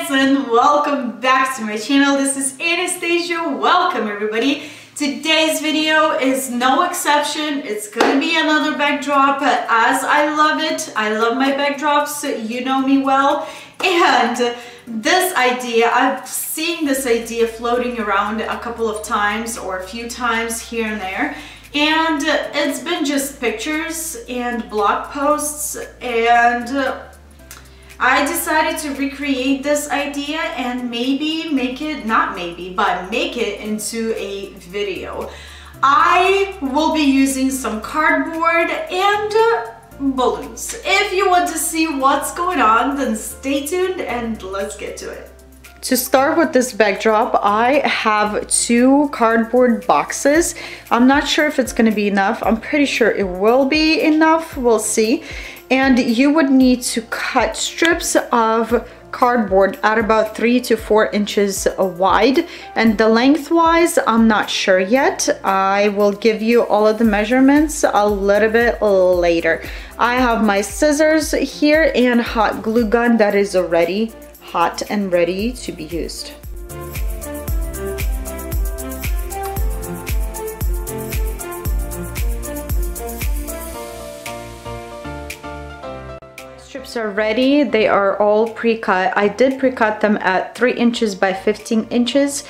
guys, and welcome back to my channel. This is Anastasia. Welcome everybody. Today's video is no exception. It's gonna be another backdrop, as I love it. I love my backdrops, you know me well. And this idea, I've seen this idea floating around a couple of times or a few times here and there. And it's been just pictures and blog posts, and I decided to recreate this idea and maybe make it, not maybe, but make it into a video. I will be using some cardboard and balloons. If you want to see what's going on, then stay tuned and let's get to it. To start with this backdrop, I have two cardboard boxes. I'm not sure if it's going to be enough. I'm pretty sure it will be enough. We'll see. And you would need to cut strips of cardboard at about 3 to 4 inches wide, and the lengthwise I'm not sure yet. I will give you all of the measurements a little bit later. I have my scissors here and hot glue gun that is already hot and ready to be used. Strips are ready. They are all pre-cut. I did pre-cut them at 3 inches by 15 inches.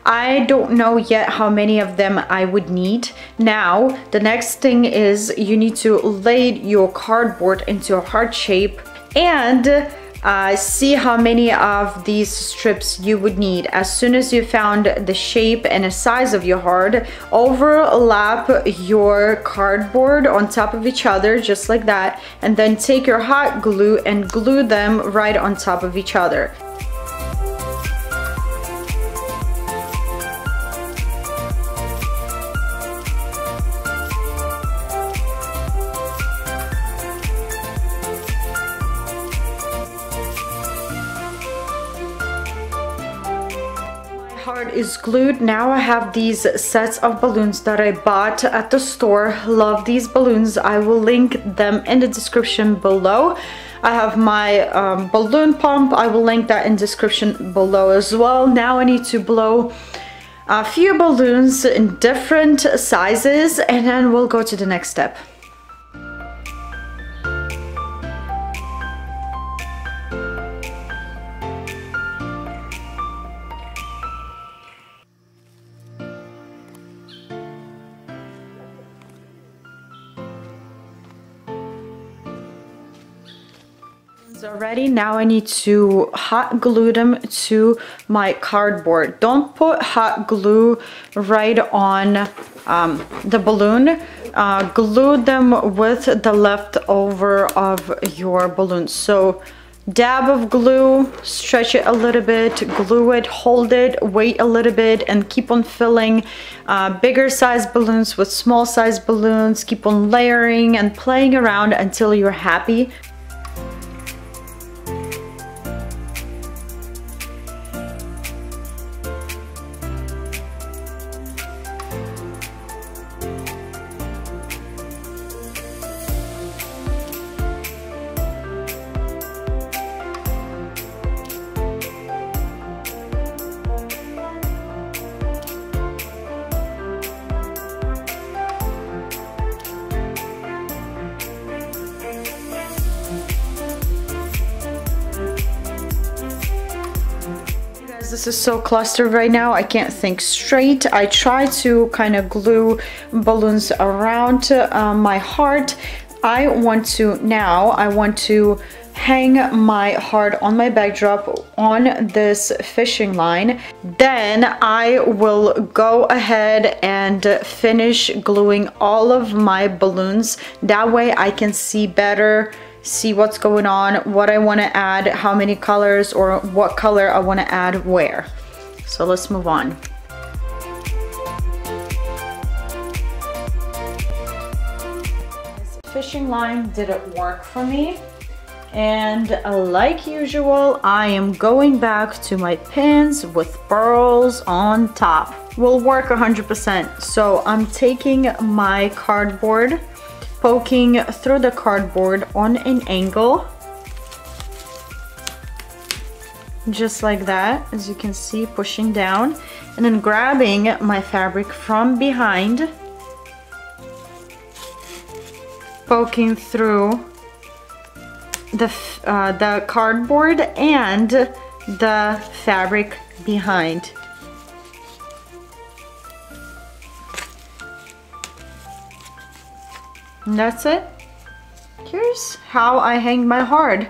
I don't know yet how many of them I would need. Now, the next thing is you need to lay your cardboard into a heart shape and see how many of these strips you would need. As soon as you found the shape and the size of your heart, overlap your cardboard on top of each other just like that, and then take your hot glue and glue them right on top of each other. Heart is glued. Now I have these sets of balloons that I bought at the store. Love these balloons. I will link them in the description below. I have my balloon pump. I will link that in description below as well. Now I need to blow a few balloons in different sizes, and then we'll go to the next step. Already, now I need to hot glue them to my cardboard. Don't put hot glue right on the balloon. Glue them with the leftover of your balloon. So dab of glue, stretch it a little bit, glue it, hold it, wait a little bit, and keep on filling bigger size balloons with small size balloons. Keep on layering and playing around until you're happy. This is so clustered right now, I can't think straight. I try to kind of glue balloons around my heart. I want to hang my heart on my backdrop on this fishing line. Then I will go ahead and finish gluing all of my balloons. That way I can see better, see what's going on, what I want to add, how many colors, or what color I want to add where. So let's move on. This fishing line didn't work for me, and like usual I am going back to my pins with pearls on top. Will work 100%. So I'm taking my cardboard, poking through the cardboard on an angle, just like that, as you can see, pushing down, and then grabbing my fabric from behind, poking through the cardboard and the fabric behind. And that's it. Here's how I hang my heart.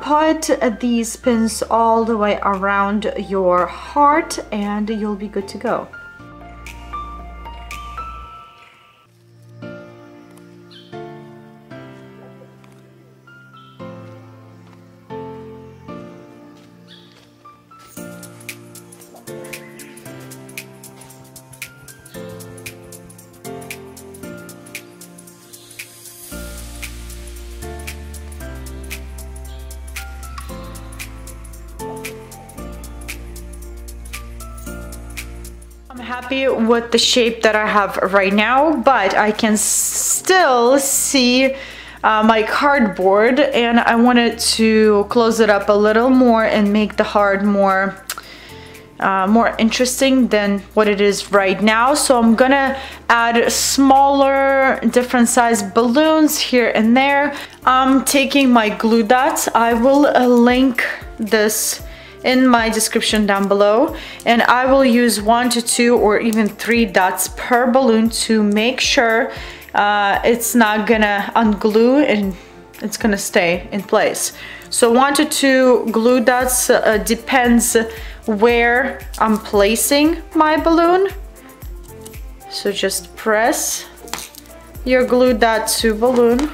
Put these pins all the way around your heart and you'll be good to go. I'm happy with the shape that I have right now, but I can still see my cardboard, and I wanted to close it up a little more and make the heart more interesting than what it is right now. So I'm gonna add smaller, different size balloons here and there. I'm taking my glue dots. I will link this in my description down below, and I will use 1 to 2 or even 3 dots per balloon to make sure it's not gonna unglue and it's gonna stay in place. So 1 to 2 glue dots depends where I'm placing my balloon. So just press your glue dot to balloon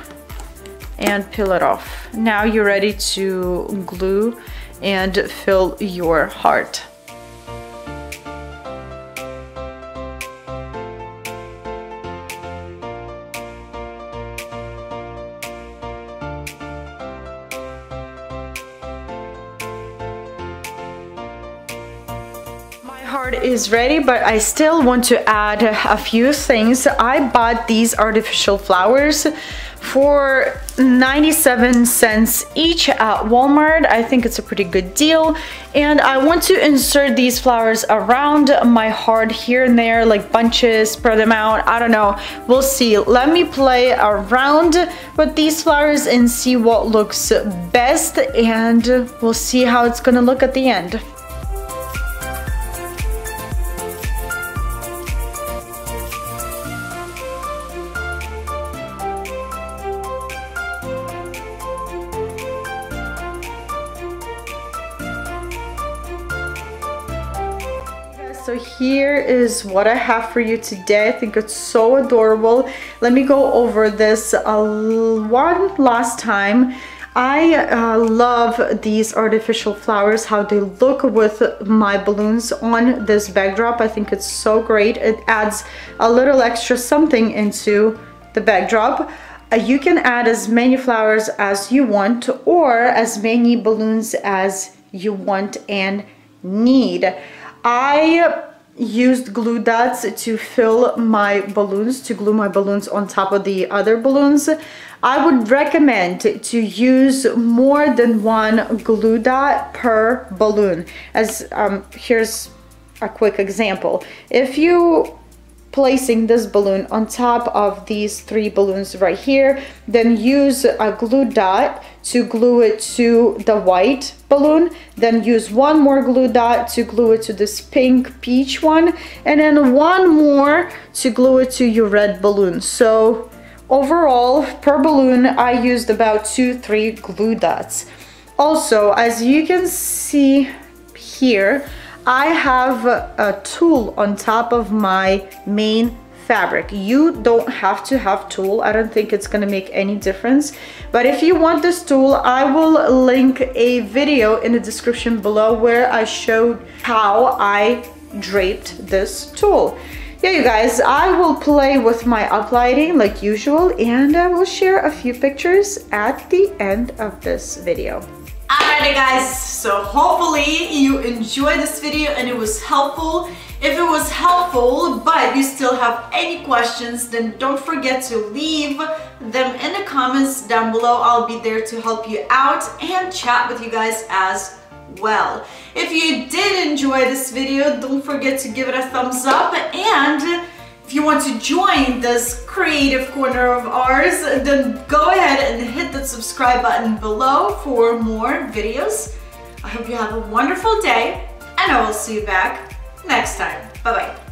and peel it off. Now you're ready to glue and fill your heart. My heart is ready, but I still want to add a few things. I bought these artificial flowers for 97 cents each at Walmart. I think it's a pretty good deal, and I want to insert these flowers around my heart here and there, like bunches, spread them out. I don't know, we'll see. Let me play around with these flowers and see what looks best, and we'll see how it's gonna look at the end. So here is what I have for you today. I think it's so adorable. Let me go over this one last time. I love these artificial flowers, how they look with my balloons on this backdrop. I think it's so great. It adds a little extra something into the backdrop. You can add as many flowers as you want, or as many balloons as you want and need. I used glue dots to fill my balloons, to glue my balloons on top of the other balloons. I would recommend to use more than 1 glue dot per balloon. As here's a quick example. If you placing this balloon on top of these 3 balloons right here, then use a glue dot to glue it to the white balloon, then use 1 more glue dot to glue it to this pink peach one, and then 1 more to glue it to your red balloon. So overall, per balloon, I used about 2-3 glue dots. Also, as you can see here, I have a tulle on top of my main fabric. You don't have to have tulle. I don't think it's gonna make any difference. But if you want this tulle, I will link a video in the description below where I showed how I draped this tulle. Yeah, you guys, I will play with my uplighting like usual, and I will share a few pictures at the end of this video. Alrighty guys, so hopefully you enjoyed this video and it was helpful. If it was helpful but you still have any questions, then don't forget to leave them in the comments down below. I'll be there to help you out and chat with you guys as well. If you did enjoy this video, don't forget to give it a thumbs up, and if you want to join this creative corner of ours, then go ahead and hit that subscribe button below for more videos. I hope you have a wonderful day, and I will see you back next time. Bye-bye.